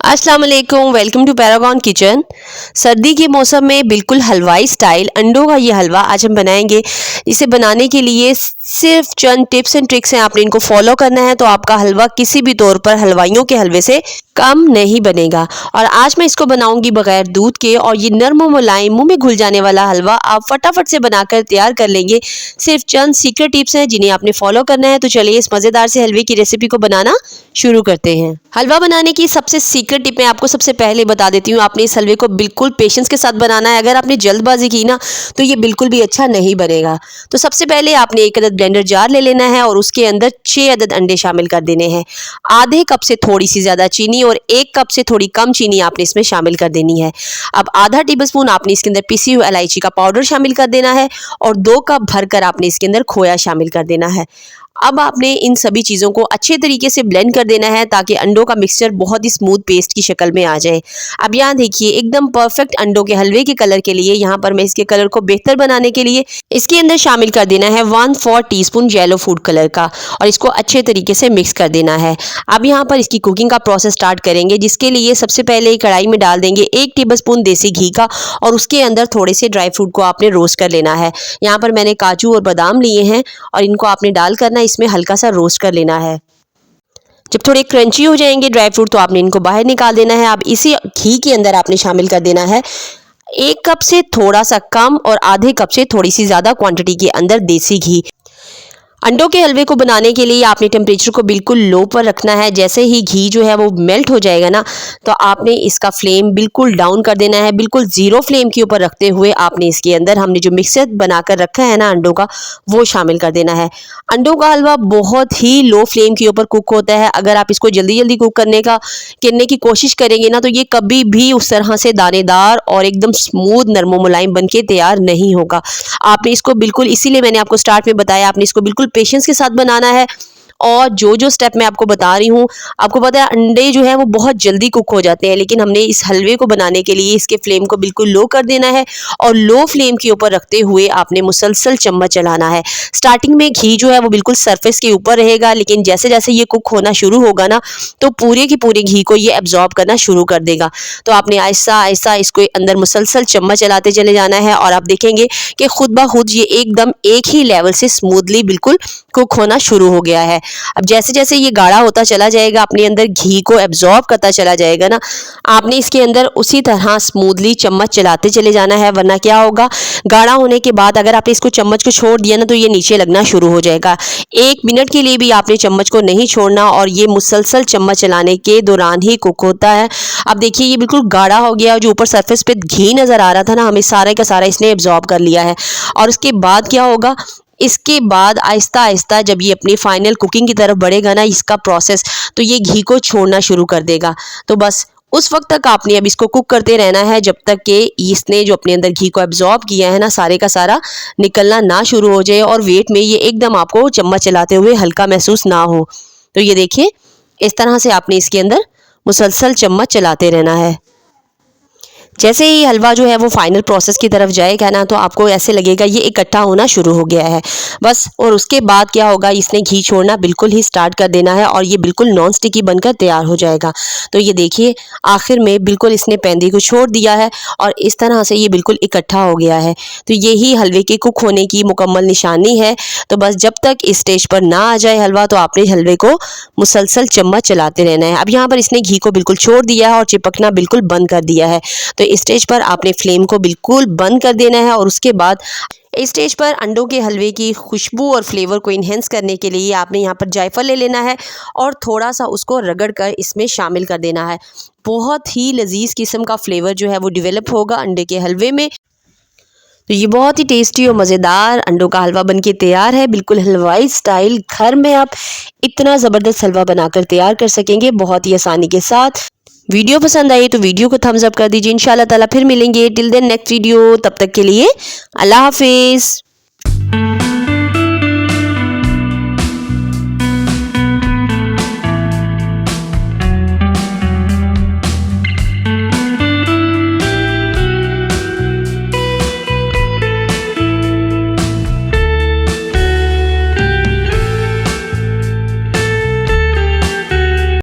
अस्सलाम वालेकुम, welcome to Paragon kitchen. सर्दी के मौसम में बिल्कुल हलवाई स्टाइल अंडों का ये हलवा आज हम बनाएंगे। इसे बनाने के लिए सिर्फ चंद टिप्स एंड ट्रिक्स हैं, आपने इनको फॉलो करना है तो आपका हलवा किसी भी तौर पर हलवाइयों के हलवे से कम नहीं बनेगा। और आज मैं इसको बनाऊंगी बगैर दूध के, और ये नरम और मुलायम मुंह में घुल जाने वाला हलवा आप फटाफट से बनाकर तैयार कर लेंगे। सिर्फ चंद सीक्रेट टिप्स हैं जिन्हें आपने फॉलो करना है। तो चलिए इस मज़ेदार से हलवे की रेसिपी को बनाना शुरू करते हैं। हलवा बनाने की सबसे सीक्रेट टिप मैं आपको सबसे पहले बता देती हूँ। आपने इस हलवे को बिल्कुल पेशेंस के साथ बनाना है। अगर आपने जल्दबाजी की ना तो ये बिल्कुल भी अच्छा नहीं बनेगा। तो सबसे पहले आपने एक अदद ब्लेंडर जार ले लेना है और उसके अंदर 6 अदद अंडे शामिल कर देने हैं। आधे कप से थोड़ी सी ज़्यादा चीनी और 1 कप से थोड़ी कम चीनी आपने इसमें शामिल कर देनी है। अब आधा टेबलस्पून आपने इसके अंदर पिसी हुई इलायची का पाउडर शामिल कर देना है और 2 कप भरकर आपने इसके अंदर खोया शामिल कर देना है। अब आपने इन सभी चीज़ों को अच्छे तरीके से ब्लेंड कर देना है ताकि अंडों का मिक्सचर बहुत ही स्मूथ पेस्ट की शक्ल में आ जाए। अब यहाँ देखिए एकदम परफेक्ट अंडों के हलवे के कलर के लिए यहाँ पर मैं इसके कलर को बेहतर बनाने के लिए इसके अंदर शामिल कर देना है 1/4 टीस्पून येलो फूड कलर का, और इसको अच्छे तरीके से मिक्स कर देना है। अब यहाँ पर इसकी कुकिंग का प्रोसेस स्टार्ट करेंगे, जिसके लिए सबसे पहले कढ़ाई में डाल देंगे 1 टेबलस्पून देसी घी का, और उसके अंदर थोड़े से ड्राई फ्रूट को आपने रोस्ट कर लेना है। यहाँ पर मैंने काजू और बादाम लिए हैं और इनको आपने डाल कर ना इसमें हल्का सा रोस्ट कर लेना है। जब थोड़े क्रंची हो जाएंगे ड्राई फ्रूट तो आपने इनको बाहर निकाल देना है। अब इसी घी के अंदर आपने शामिल कर देना है 1 कप से थोड़ा सा कम और आधे कप से थोड़ी सी ज़्यादा क्वांटिटी के अंदर देसी घी। अंडों के हलवे को बनाने के लिए आपने टेम्परेचर को बिल्कुल लो पर रखना है। जैसे ही घी जो है वो मेल्ट हो जाएगा ना तो आपने इसका फ्लेम बिल्कुल डाउन कर देना है। बिल्कुल ज़ीरो फ्लेम के ऊपर रखते हुए आपने इसके अंदर हमने जो मिक्सर बनाकर रखा है ना अंडों का, वो शामिल कर देना है। अंडों का हलवा बहुत ही लो फ्लेम के ऊपर कुक होता है। अगर आप इसको जल्दी जल्दी कुक करने की कोशिश करेंगे ना तो ये कभी भी उस तरह से दानेदार और एकदम स्मूथ नरम मुलायम बन के तैयार नहीं होगा। आपने इसको बिल्कुल, इसीलिए मैंने आपको स्टार्ट में बताया, आपने इसको बिल्कुल पेशेंस के साथ बनाना है। और जो जो स्टेप मैं आपको बता रही हूँ, आपको पता है अंडे जो है वो बहुत जल्दी कुक हो जाते हैं, लेकिन हमने इस हलवे को बनाने के लिए इसके फ्लेम को बिल्कुल लो कर देना है और लो फ्लेम के ऊपर रखते हुए आपने मुसलसल चम्मच चलाना है। स्टार्टिंग में घी जो है वो बिल्कुल सरफेस के ऊपर रहेगा, लेकिन जैसे जैसे ये कुक होना शुरू होगा ना तो पूरे की पूरे घी को ये एब्जॉर्ब करना शुरू कर देगा। तो आपने आहिस्ता आहिस्ता इसको अंदर मुसलसल चम्मच चलाते चले जाना है और आप देखेंगे कि खुद ब खुद ये एकदम एक ही लेवल से स्मूथली बिल्कुल कुक होना शुरू हो गया है। अब जैसे जैसे ये गाढ़ा होता चला जाएगा, अपने अंदर घी को एब्जॉर्ब करता चला जाएगा ना, आपने इसके अंदर उसी तरह स्मूथली चम्मच चलाते चले जाना है। वरना क्या होगा, गाढ़ा होने के बाद अगर आपने इसको चम्मच को छोड़ दिया ना तो ये नीचे लगना शुरू हो जाएगा। 1 मिनट के लिए भी आपने चम्मच को नहीं छोड़ना और ये मुसलसल चम्मच चलाने के दौरान ही कुक होता है। अब देखिए ये बिल्कुल गाढ़ा हो गया, जो ऊपर सरफेस पे घी नज़र आ रहा था ना, हमें सारा का सारा इसने एब्जॉर्ब कर लिया है। और उसके बाद क्या होगा, इसके बाद आहिस्ता आहिस्ता जब ये अपनी फाइनल कुकिंग की तरफ बढ़ेगा ना इसका प्रोसेस, तो ये घी को छोड़ना शुरू कर देगा। तो बस उस वक्त तक आपने अब इसको कुक करते रहना है जब तक कि इसने जो अपने अंदर घी को एब्जॉर्ब किया है ना सारे का सारा निकलना ना शुरू हो जाए और वेट में ये एकदम आपको चम्मच चलाते हुए हल्का महसूस ना हो। तो ये देखिए इस तरह से आपने इसके अंदर मुसलसल चम्मच चलाते रहना है। जैसे ही हलवा जो है वो फाइनल प्रोसेस की तरफ जाएगा ना तो आपको ऐसे लगेगा ये इकट्ठा होना शुरू हो गया है बस। और उसके बाद क्या होगा, इसने घी छोड़ना बिल्कुल ही स्टार्ट कर देना है और ये बिल्कुल नॉन स्टिकी बनकर तैयार हो जाएगा। तो ये देखिए आखिर में बिल्कुल इसने पेंदी को छोड़ दिया है और इस तरह से ये बिल्कुल इकट्ठा हो गया है। तो यही हलवे के कुक होने की मुकम्मल निशानी है। तो बस जब तक इस स्टेज पर ना आ जाए हलवा तो आपने हलवे को मुसलसल चम्मच चलाते रहना है। अब यहाँ पर इसने घी को बिल्कुल छोड़ दिया है और चिपकना बिल्कुल बंद कर दिया है। तो इस स्टेज पर आपने फ्लेम को बिल्कुल बंद कर देना है और उसके बाद इस स्टेज पर अंडों के हलवे की खुशबू और फ्लेवर को इन्हेंस करने के लिए आपने यहाँ पर जायफल ले लेना है और थोड़ा सा उसको रगड़ कर इसमें शामिल कर देना है। बहुत ही लजीज किस्म का फ्लेवर जो है वो डेवलप होगा अंडे के हलवे में। तो ये बहुत ही टेस्टी और मज़ेदार अंडों का हलवा बनके तैयार है। बिल्कुल हलवाई स्टाइल घर में आप इतना ज़बरदस्त हलवा बनाकर तैयार कर सकेंगे बहुत ही आसानी के साथ। वीडियो पसंद आई तो वीडियो को थम्स अप कर दीजिए। इंशाल्लाह ताला फिर मिलेंगे। टिल देन नेक्स्ट वीडियो, तब तक के लिए अल्लाह हाफिज़।